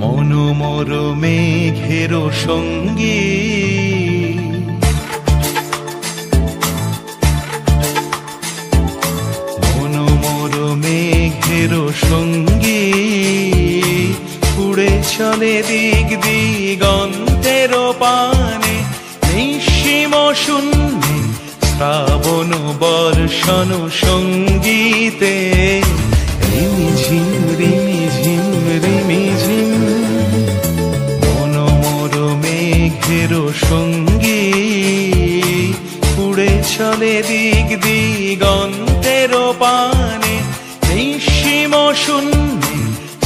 মনোমর মেঘের সঙ্গী মনোমর মেঘের সঙ্গী উড়ে চলে দিক দিগন্তের পানে নিঃসীম শূন্যে শ্রাবণ বর্ষণ সঙ্গীতে রিমিঝিম রিমিঝিম রিমিঝিম মনোমর মেঘের সঙ্গী উড়ে চলে দিক দিগন্তের পানে নিঃসীম শূন্যে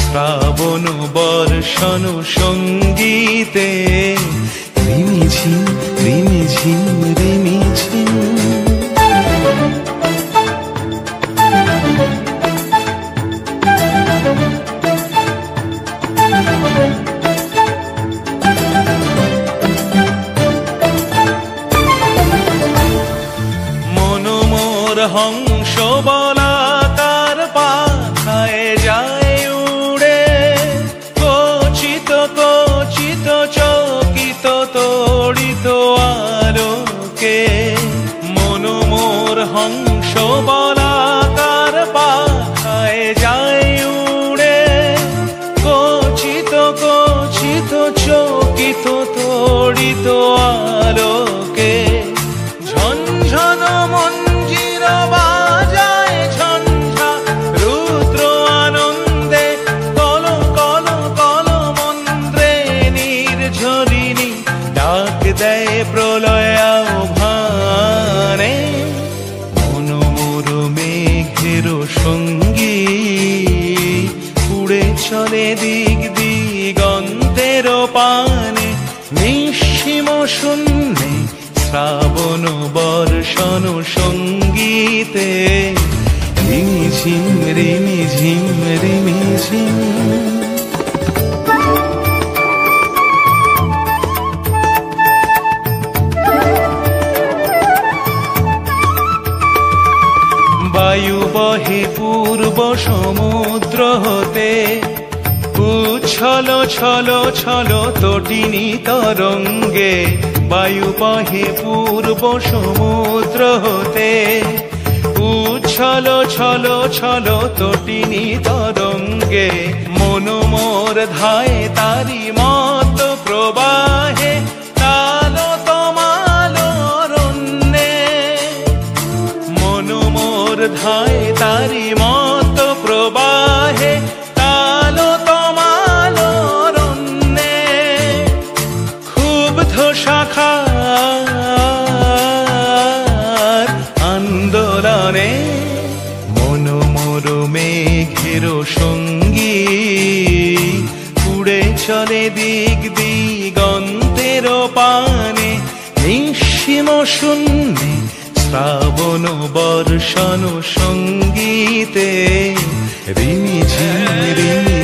শ্রাবণ বর্ষণ সঙ্গীতে রিমিঝিম রিমিঝিম রিমিঝিম মনোমর হংস বলাকার পাখায় যায় উড়ে কচিত কচিত চকিত তড়িত আলোকে মনোমর হংস বলাকার পাখায় যায় উড়ে কচিত কচিত চকিত তড়িত আলোকে ঝনঝন মঞ্জির বাজায় ঝঞ্ঝা রুদ্র আনন্দে কল কল কল মন্ত্রে নির্ঝরিণী ডাক দেয় প্রলয় আহ্বানে মনোমর মেঘের সঙ্গী উড়ে চলে দিক দিগন্তের পানে নিঃসীম শূন্যে শ্রাবণ বর্ষণ সঙ্গীতে রিমিঝিম রিমিঝিম রিমিঝিম বায়ু বহে পূর্ব সমুদ্র হতে উচ্ছল ছল ছল তটিনী তরঙ্গে বায়ু বহে পূর্ব সমুদ্র হতে উচ্ছল ছল ছল তটিনী তরঙ্গে মনোমর ধায় তারি মত প্রবাহে তালো তমালো রণ্যে মনোমর ধায় তারি মত প্রবাহে তালো তমালো রণ্যে ক্ষুব্ধ শাখার আন্দোলনে মনোমর মেঘের সঙ্গী উড়ে চলে দিক দিগন্তের পানে নিঃসীম শূন্যে শ্রাবণ বর্ষণ সঙ্গীতে রিমিঝিম রিমি